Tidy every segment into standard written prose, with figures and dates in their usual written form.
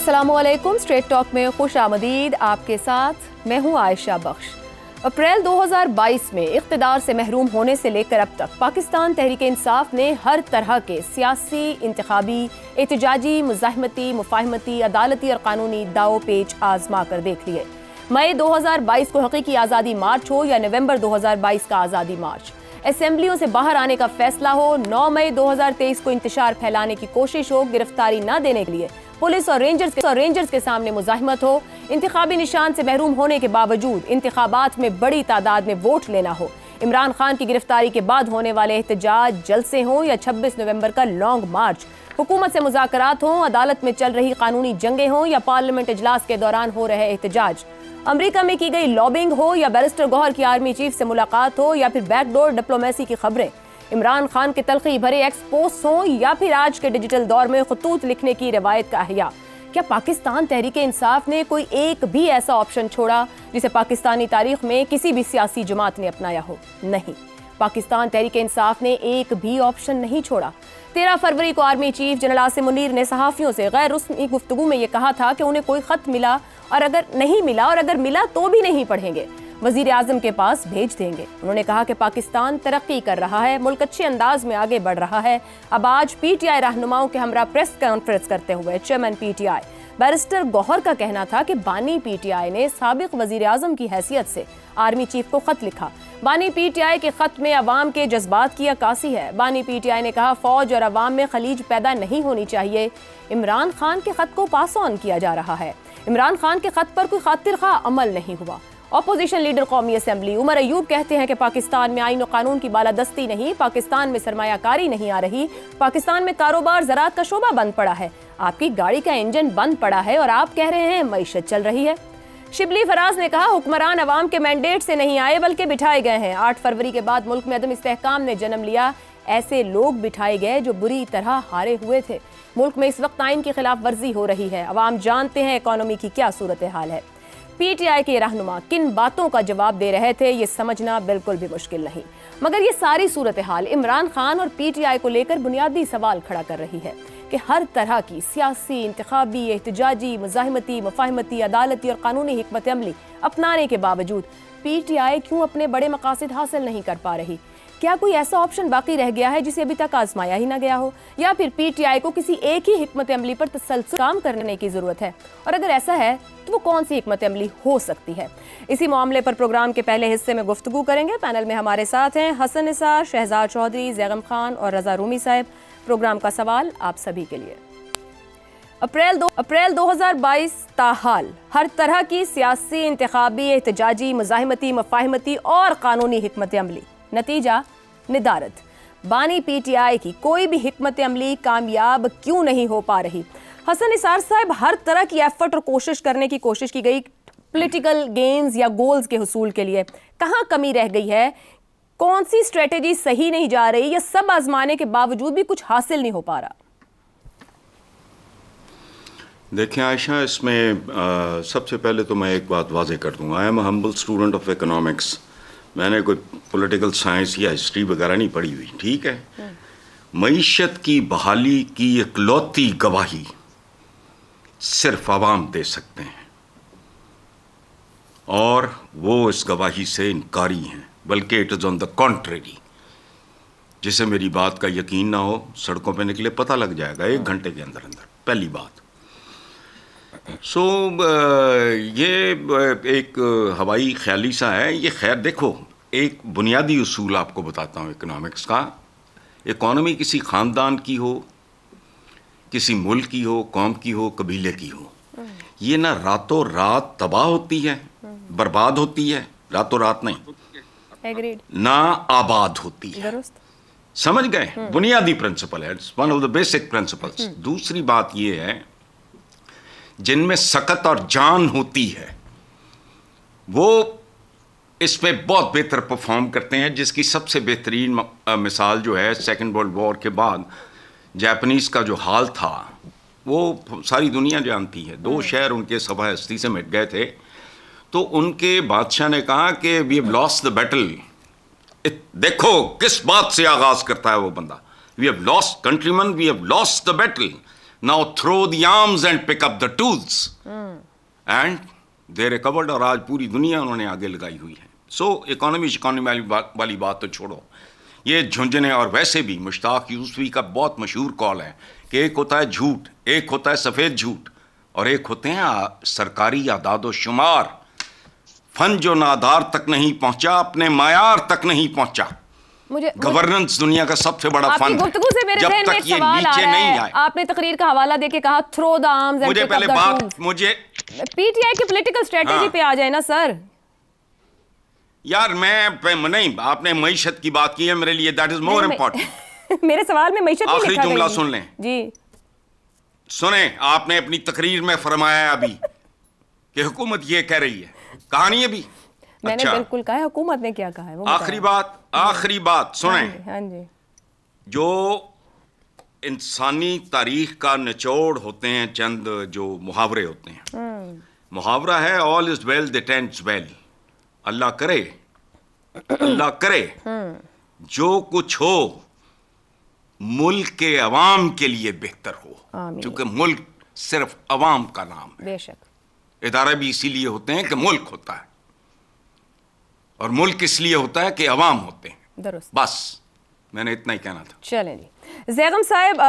अस्सलामुअलैकुम। Straight talk में खुश आमदीद। आपके साथ मैं हूं आयशा बख्श। अप्रैल 2022 में इख्तिदार से महरूम होने से लेकर अब तक पाकिस्तान तहरीक इंसाफ ने हर तरह के सियासी, इंतखाबी, एहतजाजी, मुज़ाहमती, मुफाहमती, अदालती और कानूनी दाव पेच आजमा कर देख लिए। मई 2022 को हकीकी आज़ादी मार्च हो या नवंबर 2022 का आज़ादी मार्च, असेंबलियों से बाहर आने का फैसला हो, 9 मई 2023 को इंतशार फैलाने की कोशिश हो, गिरफ्तारी न देने के लिए पुलिस और रेंजर्स के सामने मुजाहिमत हो, इंतखाबी निशान से महरूम होने के बावजूद इंतखाबात में बड़ी तादाद में वोट लेना हो, इमरान खान की गिरफ्तारी के बाद होने वाले एहतजाज, जलसे हों या 26 नवंबर का लॉन्ग मार्च, हुकूमत से मुज़ाकरात हों, अदालत में चल रही कानूनी जंगें हों या पार्लियामेंट इजलास के दौरान हो रहे एहतजाज, अमेरिका में की गई लॉबिंग हो या बैरिस्टर गौहर की आर्मी चीफ से मुलाकात हो या फिर बैकडोर डिप्लोमेसी की खबरें, इमरान खान के तलखी भरे एक्सपोज हों या फिर आज के डिजिटल दौर में खतूत लिखने की रवायत का अहया, क्या पाकिस्तान तहरीक इंसाफ ने कोई एक भी ऐसा ऑप्शन छोड़ा जिसे पाकिस्तानी तारीख में किसी भी सियासी जमात ने अपनाया हो? नहीं, पाकिस्तान तहरीक इंसाफ ने एक भी ऑप्शन नहीं छोड़ा। 13 फरवरी को army chief general Asim Munir ने सहाफ़ियों से गैर रस्मी गुफ्तगू में यह कहा था कि उन्हें कोई खत मिला और अगर नहीं मिला और अगर मिला तो भी नहीं पढ़ेंगे, वजीर आजम के पास भेज देंगे। उन्होंने कहा कि पाकिस्तान तरक्की कर रहा है, मुल्क अच्छे अंदाज में आगे बढ़ रहा है। अब आज पीटीआई रहनुमाओं के हमरा प्रेस कॉन्फ्रेंस करते हुए चेयरमैन पीटीआई बैरिस्टर गौहर का कहना था कि बानी पीटीआई ने साबिक वजीर आजम की हैसियत से आर्मी चीफ को खत लिखा। बानी पीटीआई के खत में अवाम के जज्बात की अक्कासी है। बानी पीटीआई ने कहा फौज और अवाम में खलीज पैदा नहीं होनी चाहिए। इमरान खान के खत को पास ऑन किया जा रहा है। इमरान खान के खत पर कोई खातिर खा अमल नहीं हुआ। अपोजिशन लीडर कौमी असेंबली उमर अयूब कहते हैं कि पाकिस्तान में आईन और कानून की बालादस्ती नहीं, पाकिस्तान में सरमायाकारी नहीं आ रही, पाकिस्तान में कारोबार ज़राअत का शोबा बंद पड़ा है, आपकी गाड़ी का इंजन बंद पड़ा है और आप कह रहे हैं मईशत चल रही है। शिबली फराज ने कहा हुक्मरान अवाम के मैंडेट से नहीं आए बल्कि बिठाए गए हैं। 8 फरवरी के बाद मुल्क में अदम इस्तेहकाम ने जन्म लिया, ऐसे लोग बिठाए गए जो बुरी तरह हारे हुए थे। मुल्क में इस वक्त आइन की खिलाफ वर्जी हो रही है। अवाम जानते हैं इकॉनमी की क्या सूरत हाल है। पीटीआई के रहनुमा किन बातों का जवाब दे रहे थे ये समझना बिल्कुल भी मुश्किल नहीं, मगर ये सारी सूरत हाल इमरान खान और पीटीआई को लेकर बुनियादी सवाल खड़ा कर रही है कि हर तरह की सियासी, इंतखाबी, एहतजाजी, मुज़ाहमती, मुफाहमती, अदालती और कानूनी हिकमत अमली अपनाने के बावजूद पीटीआई क्यों अपने बड़े मकासद हासिल नहीं कर पा रही? क्या कोई ऐसा ऑप्शन बाकी रह गया है जिसे अभी तक आजमाया ही ना गया हो, या फिर पीटीआई को किसी एक ही हिकमत अमली पर तसलसल काम करने की जरूरत है? और अगर ऐसा है तो वो कौन सी हिकमत अमली हो सकती है? इसी मामले पर प्रोग्राम के पहले हिस्से में गुफ्तगू करेंगे। पैनल में हमारे साथ हैं हसन निसार, शहजाद चौधरी, जैगम खान और रजा रूमी साहब। प्रोग्राम का सवाल आप सभी के लिए। अप्रैल 2022 ताहाल हर तरह की सियासी, इंतखाबी, एहतजाजी, मुज़ाहमती, मुफाहमती और कानूनी हिकमत अमली, नतीजा निदारद। बानी पीटीआई की कोई भी हिकमत अमली कामयाब क्यों नहीं हो पा रही? हसन निसार साहब, हर तरह की एफर्ट और कोशिश की गई पॉलिटिकल गेन्स या गोल्स के हुसूल के लिए, कहाँ कमी रह गई है? कौन सी स्ट्रेटेजी सही नहीं जा रही या सब आजमाने के बावजूद भी कुछ हासिल नहीं हो पा रहा? देखिए आयशा, इसमें सबसे पहले तो मैं एक बात वाज़ेह कर दूंगा। I am humble student of economics. मैंने कोई पॉलिटिकल साइंस या हिस्ट्री वगैरह नहीं पढ़ी हुई, ठीक है। मईशत की बहाली की इकलौती गवाही सिर्फ आवाम दे सकते हैं और वो इस गवाही से इनकारी हैं, बल्कि it is on the contrary. जिसे मेरी बात का यकीन ना हो, सड़कों पे निकले, पता लग जाएगा 1 घंटे के अंदर अंदर। पहली बात। ये एक हवाई ख्याली सा है ये। खैर देखो, एक बुनियादी उसूल आपको बताता हूँ इकोनॉमिक्स का। इकॉनमी किसी ख़ानदान की हो, किसी मुल्क की हो, कौम की हो, कबीले की हो, ये ना रातों रात तबाह होती है, बर्बाद होती है, रातों रात नहीं, ना आबाद होती है। समझ गए? बुनियादी प्रिंसिपल है, it's one of the basic principles. दूसरी बात ये है, जिनमें सकत और जान होती है वो इसमें बहुत बेहतर परफॉर्म करते हैं, जिसकी सबसे बेहतरीन मिसाल जो है सेकेंड वर्ल्ड वॉर के बाद जापानीज़ का जो हाल था वो सारी दुनिया जानती है। 2 शहर उनके सभा हस्ती से मिट गए थे, तो उनके बादशाह ने कहा कि we have lost the battle. देखो किस बात से आगाज़ करता है वो बंदा, we have lost countryman, we have lost the battle, now throw the arms and pick up the tools and they recovered. और आज पूरी दुनिया उन्होंने आगे लगाई हुई है। सो इकोनॉमी वाली बात तो छोड़ो, ये झुंझुने। और वैसे भी मुश्ताक यूसुफी का बहुत मशहूर कॉल है कि एक होता है झूठ, एक होता है सफ़ेद झूठ, और एक होते हैं सरकारी आदाद शुमार। फन जो नादार तक नहीं पहुंचा, अपने मायार तक नहीं पहुंचा। गवर्नेंस दुनिया का सबसे बड़ा फन है। जब तक ये नीचे नहीं आए। आपने तकरीर का हवाला देके कहा थ्रो द आर्म्स एंड मुझे पहले बात, मुझे पीटीआई की पॉलिटिकल स्ट्रेटेजी पे आ जाए ना सर। यार मैं नहीं, आपने मईशत की बात की है, मेरे लिए दैट इज मोर इम्पोर्टेंट। मेरे सवाल में मईशत नहीं लिखा। आखिरी जुमला सुन लें जी। सुने, आपने अपनी तकरीर में फरमाया अभी कि हुकूमत ये कह रही है, कहानी है भी। मैंने बिल्कुल कहा है, हुकूमत ने क्या कहा है वो आखिरी बात सुने। हाँ जी। जो इंसानी तारीख का निचोड़ होते हैं, चंद जो मुहावरे होते हैं। मुहावरा है all is well that ends well. Allah करे जो कुछ हो मुल्क के अवाम के लिए बेहतर हो, क्योंकि मुल्क सिर्फ अवाम का नाम है। बेशक इदारे भी इसीलिए होते हैं कि मुल्क होता है, और मुल्क इसलिए होता है कि अवाम होते हैं। दुरुस्त। बस मैंने इतना ही कहना था। चलें जी। ज़ैगम साहब,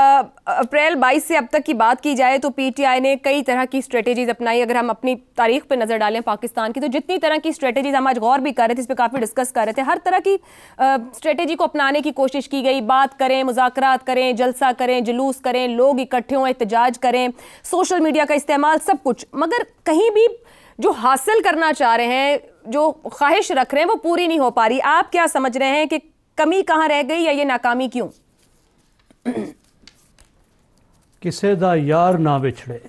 अप्रैल 22 से अब तक की बात की जाए तो पीटीआई ने कई तरह की स्ट्रेटेजीज अपनाई। अगर हम अपनी तारीख पे नज़र डालें पाकिस्तान की, तो जितनी तरह की स्ट्रेटेजीज हम आज गौर भी कर रहे थे, इस पर काफ़ी डिस्कस कर रहे थे, हर तरह की स्ट्रेटेजी को अपनाने की कोशिश की गई। बात करें, मुज़ाकरात करें, जलसा करें, जुलूस करें, लोग इकट्ठे हों, एहतजाज करें, सोशल मीडिया का इस्तेमाल, सब कुछ। मगर कहीं भी जो हासिल करना चाह रहे हैं, जो ख्वाहिश रख रहे हैं, वो पूरी नहीं हो पा रही। आप क्या समझ रहे हैं कि कमी कहाँ रह गई, या ये नाकामी क्यों? किसे दा यार ना बिछड़े।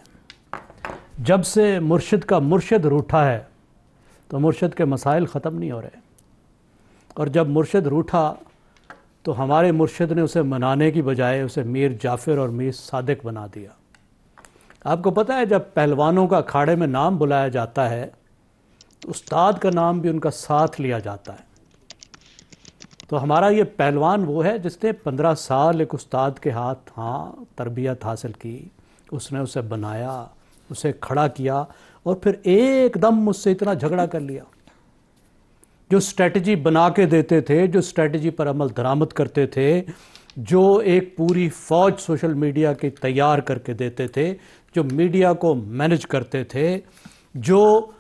जब से मुर्शिद का मुर्शिद रूठा है तो मुर्शिद के मसाइल ख़त्म नहीं हो रहे, और जब मुर्शिद रूठा तो हमारे मुर्शिद ने उसे मनाने की बजाय उसे मीर जाफ़िर और मीर सादिक बना दिया। आपको पता है, जब पहलवानों का अखाड़े में नाम बुलाया जाता है तो उस्ताद का नाम भी उनका साथ लिया जाता है। तो हमारा ये पहलवान वो है जिसने 15 साल एक उस्ताद के हाथ तरबियत हासिल की, उसने उसे बनाया, उसे खड़ा किया, और फिर एकदम मुझसे इतना झगड़ा कर लिया। जो स्ट्रेटजी बना के देते थे, जो स्ट्रेटजी पर अमल दरामद करते थे, जो एक पूरी फ़ौज सोशल मीडिया की तैयार करके देते थे, जो मीडिया को मैनेज करते थे, जो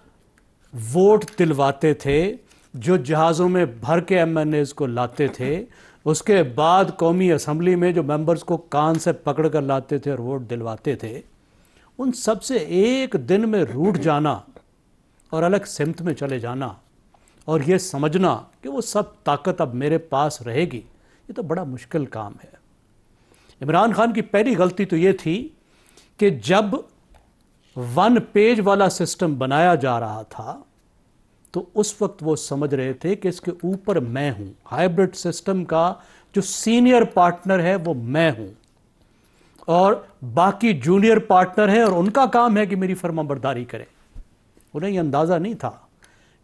वोट दिलवाते थे, जो जहाज़ों में भर के MNAs को लाते थे, उसके बाद कौमी असम्बली में जो मेंबर्स को कान से पकड़ कर लाते थे और वोट दिलवाते थे, उन सब से एक दिन में रूठ जाना और अलग सिमत में चले जाना, और ये समझना कि वो सब ताकत अब मेरे पास रहेगी, ये तो बड़ा मुश्किल काम है। इमरान खान की पहली गलती तो ये थी कि जब 1 पेज वाला सिस्टम बनाया जा रहा था तो उस वक्त वो समझ रहे थे कि इसके ऊपर मैं हूँ। हाइब्रिड सिस्टम का जो सीनियर पार्टनर है वो मैं हूँ, और बाकी जूनियर पार्टनर है और उनका काम है कि मेरी फर्माबरदारी करें। उन्हें यह अंदाज़ा नहीं था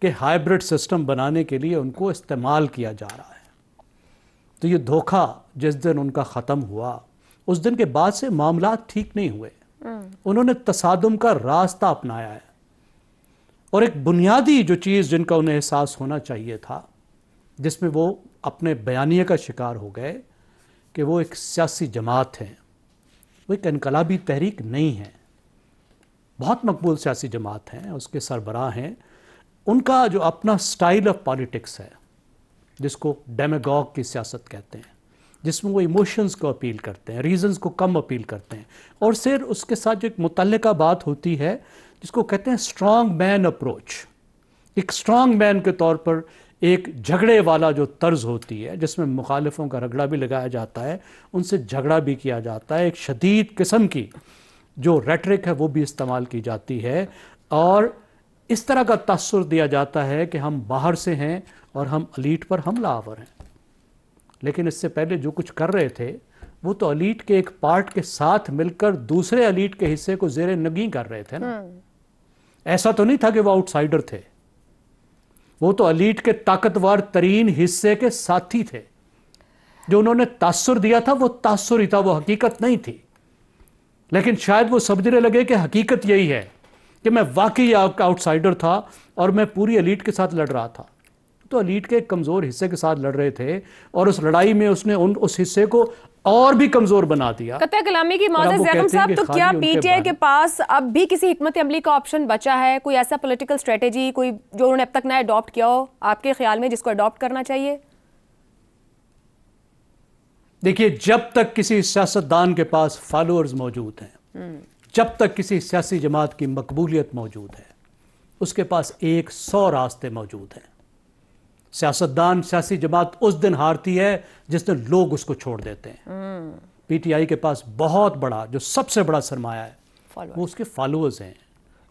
कि हाइब्रिड सिस्टम बनाने के लिए उनको इस्तेमाल किया जा रहा है। तो ये धोखा जिस दिन उनका ख़त्म हुआ, उस दिन के बाद से मामला ठीक नहीं हुए। उन्होंने तसादुम का रास्ता अपनाया है, और एक बुनियादी जो चीज़ जिनका उन्हें एहसास होना चाहिए था, जिसमें वो अपने बयानिए का शिकार हो गए कि वो एक सियासी जमात है, वो एक इनकलाबी तहरीक नहीं है। बहुत मकबूल सियासी जमात हैं, उसके सरबराह हैं, उनका जो अपना स्टाइल ऑफ पॉलिटिक्स है, जिसको डेमागॉग की सियासत कहते हैं, जिसमें वो इमोशंस को अपील करते हैं, रीजंस को कम अपील करते हैं, और फिर उसके साथ जो एक मुतल्लिका बात होती है जिसको कहते हैं स्ट्रॉन्ग मैन अप्रोच। एक स्ट्रॉन्ग मैन के तौर पर एक झगड़े वाला जो तर्ज होती है, जिसमें मुखालिफों का रगड़ा भी लगाया जाता है, उनसे झगड़ा भी किया जाता है, एक शदीद किस्म की जो रेटरिक है वो भी इस्तेमाल की जाती है, और इस तरह का तस्सुर दिया जाता है कि हम बाहर से हैं और हम अलीट पर हमला आवर हैं। लेकिन इससे पहले जो कुछ कर रहे थे वो तो अलीट के एक पार्ट के साथ मिलकर दूसरे अलीट के हिस्से को ज़ेरे नगी कर रहे थे ना। ऐसा तो नहीं था कि वो आउटसाइडर थे, वो तो अलीट के ताकतवर तरीन हिस्से के साथी थे। जो उन्होंने तासुर दिया था वो तासुर ही था, वो हकीकत नहीं थी। लेकिन शायद वो समझने लगे कि हकीकत यही है कि मैं वाकई आपका आउटसाइडर था और मैं पूरी एलीट के साथ लड़ रहा था। तो एलीट के एक कमज़ोर हिस्से के साथ लड़ रहे थे और उस लड़ाई में उसने उस हिस्से को और भी कमज़ोर बना दिया। कतई कलामी की मौजूद ज़ैगम साहब, तो क्या पीटीआई के पास अब भी किसी हिकमत अमली का ऑप्शन बचा है? कोई ऐसा पॉलिटिकल स्ट्रेटेजी कोई जो उन्होंने अब तक ना अडॉप्ट किया हो आपके ख्याल में, जिसको अडॉप्ट करना चाहिए? देखिए, जब तक किसी सियासतदान के पास फॉलोअर्स मौजूद हैं, जब तक किसी सियासी जमात की मकबूलियत मौजूद है, उसके पास 100 रास्ते मौजूद हैं। सियासतदान, सियासी जमात उस दिन हारती है जिस दिन लोग उसको छोड़ देते हैं। पीटीआई के पास बहुत बड़ा, जो सबसे बड़ा सरमाया है वो उसके फॉलोअर्स हैं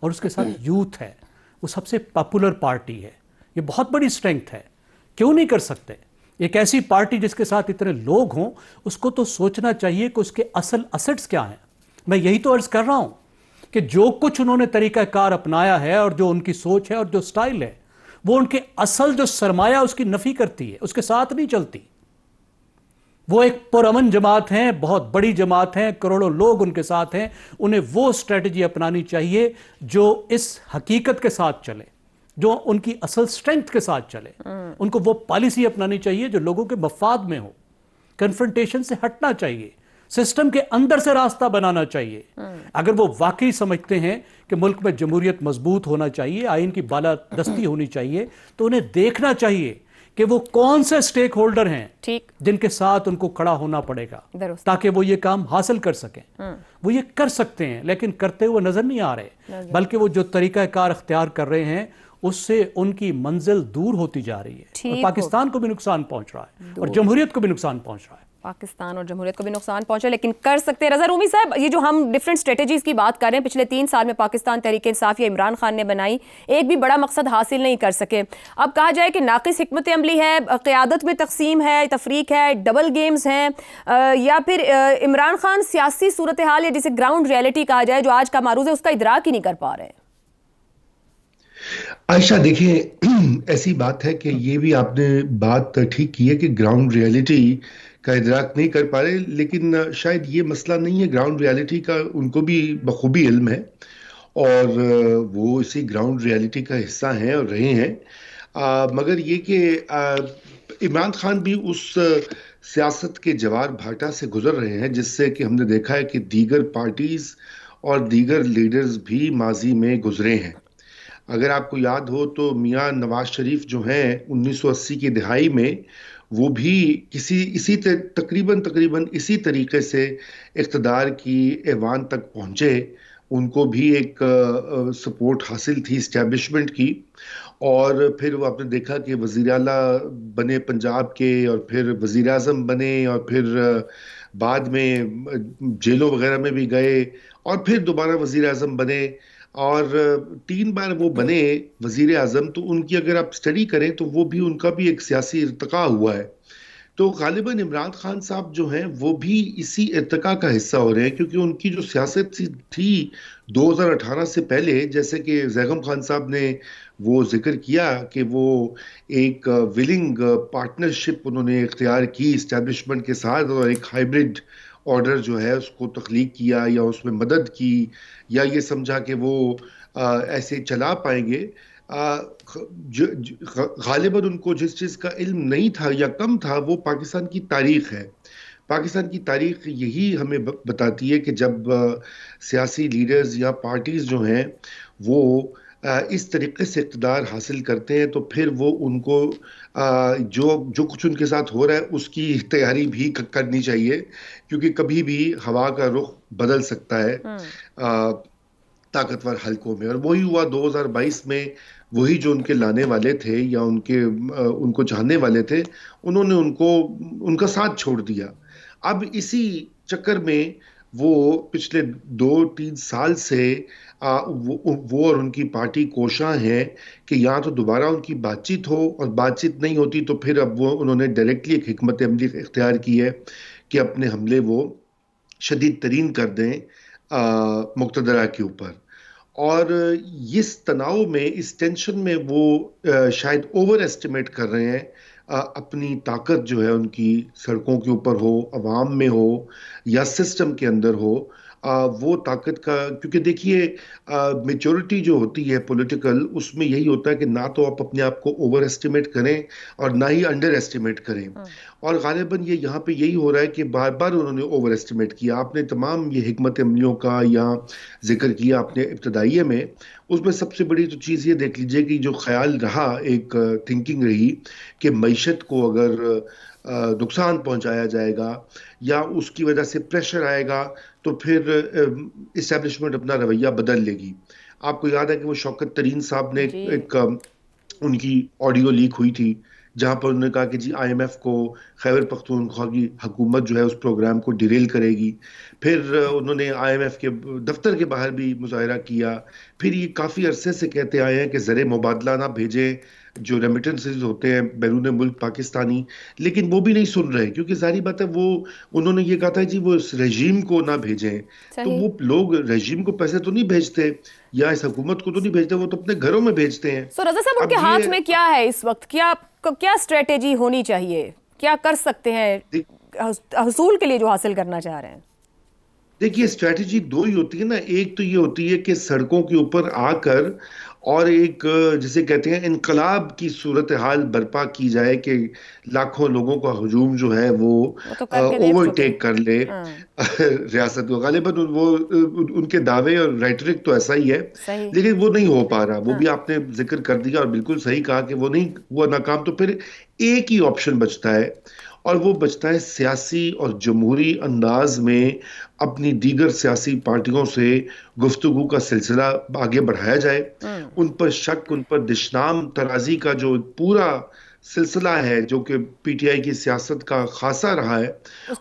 और उसके साथ यूथ है। वो सबसे पॉपुलर पार्टी है, ये बहुत बड़ी स्ट्रेंथ है। क्यों नहीं कर सकते? एक ऐसी पार्टी जिसके साथ इतने लोग हों, उसको तो सोचना चाहिए कि उसके असल असेट्स क्या हैं। मैं यही तो अर्ज कर रहा हूं कि जो कुछ उन्होंने तरीकाकार अपनाया है और जो उनकी सोच है और जो स्टाइल है, वो उनके असल जो सरमाया उसकी नफी करती है, उसके साथ नहीं चलती। वो एक पुरअमन जमात है, बहुत बड़ी जमात है, करोड़ों लोग उनके साथ हैं। उन्हें वो स्ट्रेटजी अपनानी चाहिए जो इस हकीकत के साथ चले, जो उनकी असल स्ट्रेंथ के साथ चले। उनको वो पॉलिसी अपनानी चाहिए जो लोगों के मफाद में हो। कन्फ्रंटेशन से हटना चाहिए, सिस्टम के अंदर से रास्ता बनाना चाहिए। अगर वो वाकई समझते हैं कि मुल्क में जमहूरियत मजबूत होना चाहिए, आइन की बालादस्ती होनी चाहिए, तो उन्हें देखना चाहिए कि वो कौन से स्टेक होल्डर हैं ठीक जिनके साथ उनको खड़ा होना पड़ेगा ताकि वो ये काम हासिल कर सकें। वो ये कर सकते हैं लेकिन करते हुए नजर नहीं आ रहे, बल्कि वो जो तरीकाकार अख्तियार कर रहे हैं उससे उनकी मंजिल दूर होती जा रही है और पाकिस्तान को भी नुकसान पहुंच रहा है और जमहूरियत को भी नुकसान पहुंच रहा है। पाकिस्तान और जमहूरियत को भी नुकसान पहुंचा, लेकिन कर सकते हैं। रज़ा रूमी साहब, ये जो हम डिफरेंट स्ट्रेटजीज की बात कर रहे हैं, पिछले 3 साल में पाकिस्तान तहरीक इंसाफ या इमरान खान ने बनाई, एक भी बड़ा मकसद हासिल नहीं कर सके। अब कहा जाए कि नाकिस हिकमत अमली है, क़यादत में तकसीम है, तफरीक है, डबल गेम्स हैं, या फिर इमरान खान सियासी सूरत हाल या जिसे ग्राउंड रियलिटी कहा जाए जो आज का मारूज है उसका इदराक ही नहीं कर पा रहे हैं। आयशा, देखिए, ऐसी बात है कि ये भी आपने बात ठीक की है कि ग्राउंड रियलिटी का इदराक नहीं कर पा रहे, लेकिन शायद ये मसला नहीं है। ग्राउंड रियलिटी का उनको भी बखूबी इल्म है और वो इसी ग्राउंड रियलिटी का हिस्सा हैं और रहे हैं। मगर ये कि इमरान खान भी उस सियासत के जवार भाटा से गुजर रहे हैं जिससे कि हमने देखा है कि दीगर पार्टीज और दीगर लीडर्स भी माजी में गुजरे हैं। अगर आपको याद हो तो मियां नवाज शरीफ जो हैं 1980 की दिहाई में, वो भी इसी तकरीबन इसी तरीके से इक़्तिदार की ऐवान तक पहुँचे। उनको भी एक सपोर्ट हासिल थी इस्टेब्लिशमेंट की, और फिर वो आपने देखा कि वज़ीर आला बने पंजाब के और फिर वज़ीर आज़म बने और फिर बाद में जेलों वगैरह में भी गए और फिर दोबारा वज़ीर आज़म बने और 3 बार वो बने वज़ीर आज़म। तो उनकी अगर आप स्टडी करें तो वो भी, उनका भी एक सियासी इर्तिका हुआ है। तो गालिबन इमरान खान साहब जो हैं वो भी इसी इर्तिका का हिस्सा हो रहे हैं, क्योंकि उनकी जो सियासत थी 2018 से पहले, जैसे कि ज़ैगम खान साहब ने वो जिक्र किया कि वो एक विलिंग पार्टनरशिप उन्होंने इख्तियार की इस्टेब्लिशमेंट के साथ और एक हाइब्रिड ऑर्डर जो है उसको तख्लीक किया या उसमें मदद की, या ये समझा कि वो ऐसे चला पाएंगे। गालिबन उनको जिस चीज़ का इल्म नहीं था या कम था वो पाकिस्तान की तारीख है। पाकिस्तान की तारीख यही हमें बताती है कि जब सियासी लीडर्स या पार्टीज़ जो हैं वो इस तरीके से इक़्तिदार हासिल करते हैं तो फिर वो उनको जो कुछ उनके साथ हो रहा है उसकी तैयारी भी करनी चाहिए, क्योंकि कभी भी हवा का रुख बदल सकता है ताकतवर हलकों में। और वही हुआ 2022 में। वही जो उनके लाने वाले थे या उनको चाहने वाले थे, उन्होंने उनका साथ छोड़ दिया। अब इसी चक्कर में वो पिछले 2-3 साल से वो और उनकी पार्टी कोशां हैं कि या तो दोबारा उनकी बातचीत हो, और बातचीत नहीं होती तो फिर अब उन्होंने डायरेक्टली एक हिकमत अमली इख्तियार की है कि अपने हमले वो शदीद तरीन कर दें मुक़्तदरा के ऊपर। और इस तनाव में, इस टेंशन में वो शायद ओवर एस्टिमेट कर रहे हैं अपनी ताकत जो है उनकी, सड़कों के ऊपर हो, अवाम में हो या सिस्टम के अंदर हो, वो ताकत का, क्योंकि देखिए मेच्योरिटी जो होती है पॉलिटिकल, उसमें यही होता है कि ना तो आप अपने आप को ओवर एस्टिमेट करें और ना ही अंडर एस्टिमेट करें। और गालिबन ये यहाँ पे यही हो रहा है कि बार बार उन्होंने ओवर एस्टिमेट किया। आपने तमाम ये हिकमत अमलियों का यहाँ जिक्र किया अपने इब्तदाइये में, उसमें सबसे बड़ी तो चीज़ ये देख लीजिए कि जो ख्याल रहा, एक थिंकिंग रही कि मईशत को अगर नुकसान पहुंचाया जाएगा या उसकी वजह से प्रेशर आएगा तो फिर इस्टेब्लिशमेंट अपना रवैया बदल लेगी। आपको याद है कि वो शौकत तरीन साहब ने एक उनकी ऑडियो लीक हुई थी जहां पर उन्होंने कहा कि जी IMF को खैबर पख्तूनख्वा की हुकूमत जो है उस प्रोग्राम को डिरेल करेगी। फिर उन्होंने IMF के दफ्तर के बाहर भी मुजाहरा किया। फिर ये काफ़ी अरसे से कहते आए हैं कि ज़र मुबादला ना भेजें, जो रेमिटेंसेज होते हैं बैरून मुल्क पाकिस्तानी, लेकिन वो भी नहीं सुन रहे, क्योंकि जारी बात है वो उन्होंने ये कहा था जी वो इस रेजीम को ना भेजें। तो वो लोग रेजीम को पैसे तो नहीं भेजते या इस हुकूमत को तो नहीं भेजते, वो तो अपने घरों में भेजते हैं। सो रज़ा साहब, उनके हाथ में क्या है इस वक्त? क्या स्ट्रेटेजी होनी चाहिए? क्या कर सकते हैं हसूल के लिए जो हासिल करना चाह रहे हैं? देखिए स्ट्रेटेजी दो ही होती है ना। एक तो ये होती है कि सड़कों के ऊपर आकर और एक जिसे कहते हैं इनकलाब की सूरत हाल बर्पा की जाए कि लाखों लोगों का हजूम जो है वो ओवरटेक कर ले रियासत को। गालिबन वो उनके दावे और रेटरिक तो ऐसा ही है, लेकिन वो नहीं हो पा रहा। वो भी आपने जिक्र कर दिया और बिल्कुल सही कहा कि वो नहीं हुआ नाकाम। तो फिर एक ही ऑप्शन बचता है और वो बचता है सियासी और जमहूरी अंदाज में अपनी दीगर सियासी पार्टियों से गुफ्तगू का सिलसिला आगे बढ़ाया जाए। उन पर शक, उन पर दुश्मन तराजी का जो पूरा सिलसिला है जो कि PTI की सियासत का खासा रहा है,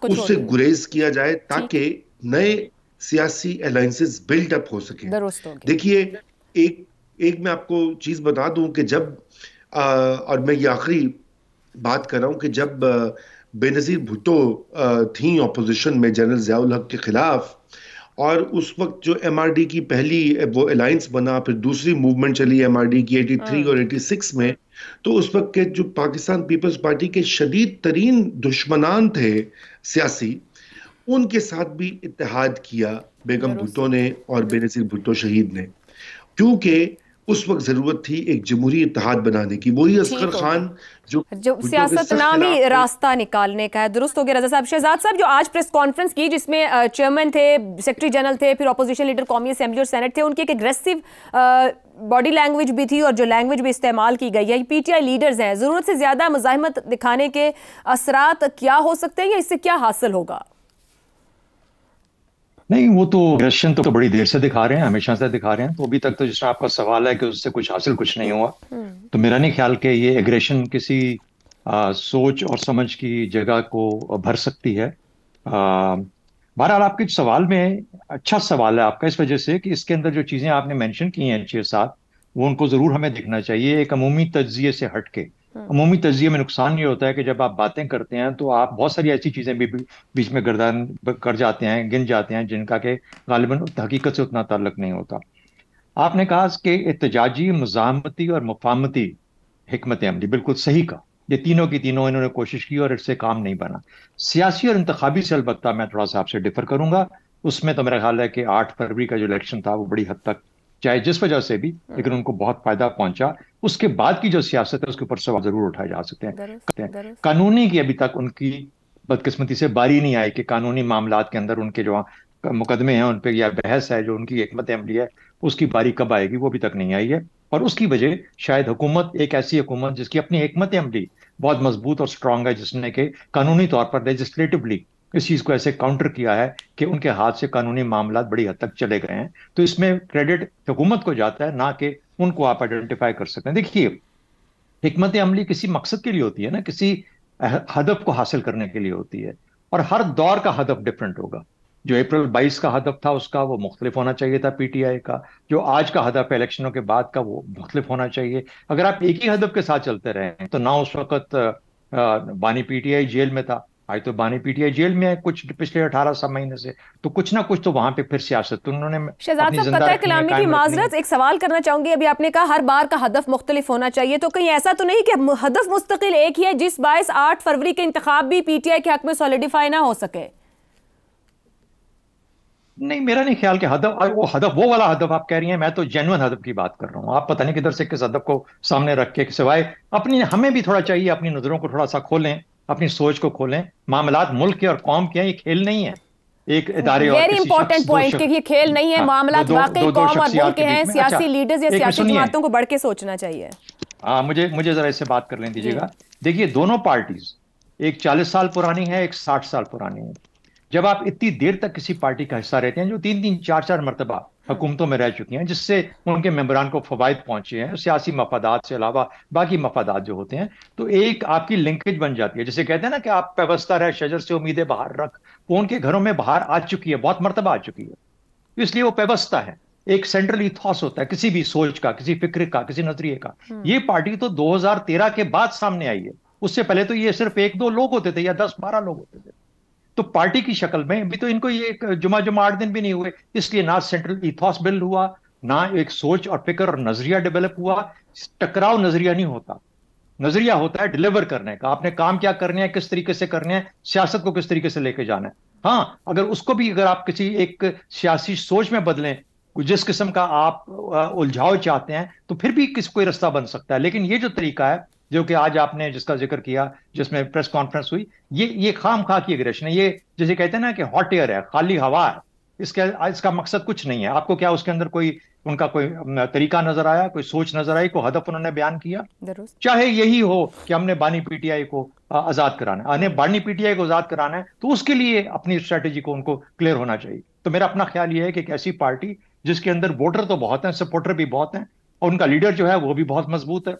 उससे गुरेज किया जाए ताकि नए सियासी अलायंसेस बिल्ड अप हो सके। देखिए एक मैं आपको चीज बता दूं कि जब और मैं ये आखिरी बात कर रहा हूं कि जब बेनजीर भुट्टो थी ऑपोजिशन में जनरल ज़ियाउल हक के खिलाफ, और उस वक्त जो MRD की पहली वो अलायंस बना, फिर दूसरी मूवमेंट चली MRD की 83 और 86 में, तो उस वक्त के जो पाकिस्तान पीपल्स पार्टी के शदीद तरीन दुश्मनान थे सियासी, उनके साथ भी इत्तेहाद किया बेगम भुट्टो ने और बेनजीर भुट्टो शहीद ने, क्योंकि उस वक्त जरूरत थी एक जमहूरी इत्तेहाद बनाने की। वही असगर खान जो सियासत नामी रास्ता निकालने का है। दुरुस्त हो गया रज़ा साहब। शहजाद साहब, जो आज प्रेस कॉन्फ्रेंस की जिसमें चेयरमैन थे, सेक्रेटरी जनरल थे, फिर अपोजिशन लीडर कौमी असेंबली और सेनेट थे, उनकी एक एग्रेसिव बॉडी लैंग्वेज भी थी और जो लैंग्वेज भी इस्तेमाल की गई है। PTI लीडर्स हैं, जरूरत से ज्यादा मुजाहिमत दिखाने के असरात क्या हो सकते हैं या इससे क्या हासिल होगा? नहीं, वो तो एग्रेशन तो बड़ी देर से दिखा रहे हैं, हमेशा से दिखा रहे हैं। तो अभी तक तो जिसमें आपका सवाल है कि उससे कुछ हासिल कुछ नहीं हुआ, तो मेरा नहीं ख्याल कि ये एग्रेशन किसी सोच और समझ की जगह को भर सकती है। बहरहाल आपके सवाल में अच्छा सवाल है आपका, इस वजह से कि इसके अंदर जो चीजें आपने मेंशन की हैं 6-7, वो उनको जरूर हमें देखना चाहिए एक अमूमी तज्जिए से हटके। अमूमी तज्जिए में नुकसान ये होता है कि जब आप बातें करते हैं तो आप बहुत सारी ऐसी चीजें भी बीच में गर्दान कर जाते हैं, गिन जाते हैं, जिनका के गालिबन हकीकत से उतना ताल्लुक नहीं होता। आपने कहा कि एहतजाजी, मुज़ाहमती और मुफाहमती हिकमत अमली, बिल्कुल सही कहा। ये तीनों की तीनों इन्होंने कोशिश की और इससे काम नहीं बना। सियासी और इंतखाबी से अलबत्ता मैं थोड़ा सा आपसे डिफर करूंगा। उसमें तो मेरा ख्याल है कि 8 फरवरी का जो इलेक्शन था वो बड़ी हद तक, चाहे जिस वजह से भी, लेकिन उनको बहुत फायदा पहुंचा। उसके बाद की जो सियासत है उसके ऊपर सवाल जरूर उठाए जा सकते हैं। कानूनी की अभी तक उनकी बदकिस्मती से बारी नहीं आई कि कानूनी मामलात के अंदर उनके जो मुकदमे हैं उन पर या बहस है जो उनकी हिकमत अमली है उसकी बारी कब आएगी, वो अभी तक नहीं आई है। और उसकी वजह शायद हुकूमत, एक ऐसी हुकूमत जिसकी अपनी हिकमत अमली बहुत मजबूत और स्ट्रांग है, जिसने के कानूनी तौर पर लेजिस्लेटिवली इस चीज को ऐसे काउंटर किया है कि उनके हाथ से कानूनी मामला बड़ी हद तक चले गए हैं। तो इसमें क्रेडिट हुकूमत को जाता है, ना कि उनको आप आइडेंटिफाई कर सकते हैं। देखिए, हिकमत अमली किसी मकसद के लिए होती है ना, किसी हदफ को हासिल करने के लिए होती है, और हर दौर का हदफ डिफरेंट होगा। जो अप्रैल 22 का हदफ था उसका वो मुख्तलिफ होना चाहिए था PTI का, जो आज का हदफ है इलेक्शनों के बाद का वो मुख्तलिफ होना चाहिए। अगर आप एक ही हदफ के साथ चलते रहे तो ना उस वक्त बानी PTI जेल में था, आज तो बानी PTI जेल में है कुछ पिछले 18 महीने से, तो कुछ ना कुछ तो वहां पे फिर सियासत तो उन्होंने। शहजाद साहब, कतई कलामी की माजरत, एक सवाल करना चाहूंगी। अभी आपने कहा हर बार का हदफ मुख्तलिफ होना चाहिए, तो कहीं ऐसा तो नहीं कि हदफ मुस्तकिल एक ही है जिस बायस 8 फरवरी के इंतखाब भी PTI के हक में सॉलिडिफाई ना हो सके? नहीं, मेरा नहीं ख्याल कि हदफ वो वाला हदफ आप कह रही हैं। मैं तो जेन्युइन हदफ की बात कर रहा हूँ। आप पता नहीं किधर से किस हदफ को सामने रख के, सिवाय अपनी, हमें भी थोड़ा चाहिए अपनी नजरों को थोड़ा सा खोलें, अपनी सोच को खोलें। मामलात मुल्क के और कौम के हैं, ये खेल नहीं है एक इदारे और वेरी इंपॉर्टेंट पॉइंट कि ये खेल नहीं है, मामलात वाकई कौम और मुल्क के हैं। सियासी लीडर्स या सियासी जमातों को बढ़ के सोचना चाहिए। हाँ, मुझे जरा इससे बात कर लेने दीजिएगा। देखिए, दोनों पार्टीज, एक 40 साल पुरानी है, एक 60 साल पुरानी है। जब आप इतनी देर तक किसी पार्टी का हिस्सा रहते हैं जो 3-3, 4-4 मरतबा हुकूमतों में रह चुकी हैं, जिससे उनके मेंबरान को फवायद पहुंचे हैं सियासी मफादात से अलावा बाकी मफादात जो होते हैं, तो एक आपकी लिंकेज बन जाती है। जैसे कहते हैं ना कि आप पेवस्ता रहे शजर से उम्मीदें बाहर रख, वो उनके घरों में बाहर आ चुकी है, बहुत मरतबा आ चुकी है, इसलिए वो पेवस्ता है। एक सेंट्रल इथॉस होता है किसी भी सोच का, किसी फिक्र का, किसी नजरिए का। ये पार्टी तो 2013 के बाद सामने आई है, उससे पहले तो ये सिर्फ 1-2 लोग होते थे या 10-12 लोग होते थे। तो पार्टी की शक्ल में अभी तो इनको ये जुमा 8 दिन भी नहीं हुए, इसलिए ना सेंट्रल इथॉस बिल्ड हुआ, ना एक सोच और फिक्र और नजरिया डेवलप हुआ। टकराव नजरिया नहीं होता, नजरिया होता है डिलीवर करने का। आपने काम क्या करने हैं, किस तरीके से करने हैं, सियासत को किस तरीके से लेके जाना है। हाँ, अगर उसको भी अगर आप किसी एक सियासी सोच में बदलें, जिस किस्म का आप उलझाव चाहते हैं, तो फिर भी कोई रास्ता बन सकता है। लेकिन ये जो तरीका है जो कि आज आपने जिसका जिक्र किया, जिसमें प्रेस कॉन्फ्रेंस हुई, ये खाम खा की एग्रेशन है। ये जैसे कहते हैं ना कि हॉट एयर है, खाली हवा है, इसका मकसद कुछ नहीं है। आपको क्या उसके अंदर उनका कोई तरीका नजर आया, कोई सोच नजर आई, कोई हदफ उन्होंने बयान किया? चाहे यही हो कि हमने बानी पीटीआई को आजाद कराना है, बानी पीटीआई को आजाद कराना है, तो उसके लिए अपनी स्ट्रेटेजी को उनको क्लियर होना चाहिए। तो मेरा अपना ख्याल यह है कि एक ऐसी पार्टी जिसके अंदर वोटर तो बहुत हैं, सपोर्टर भी बहुत हैं, और उनका लीडर जो है वो भी बहुत मजबूत है,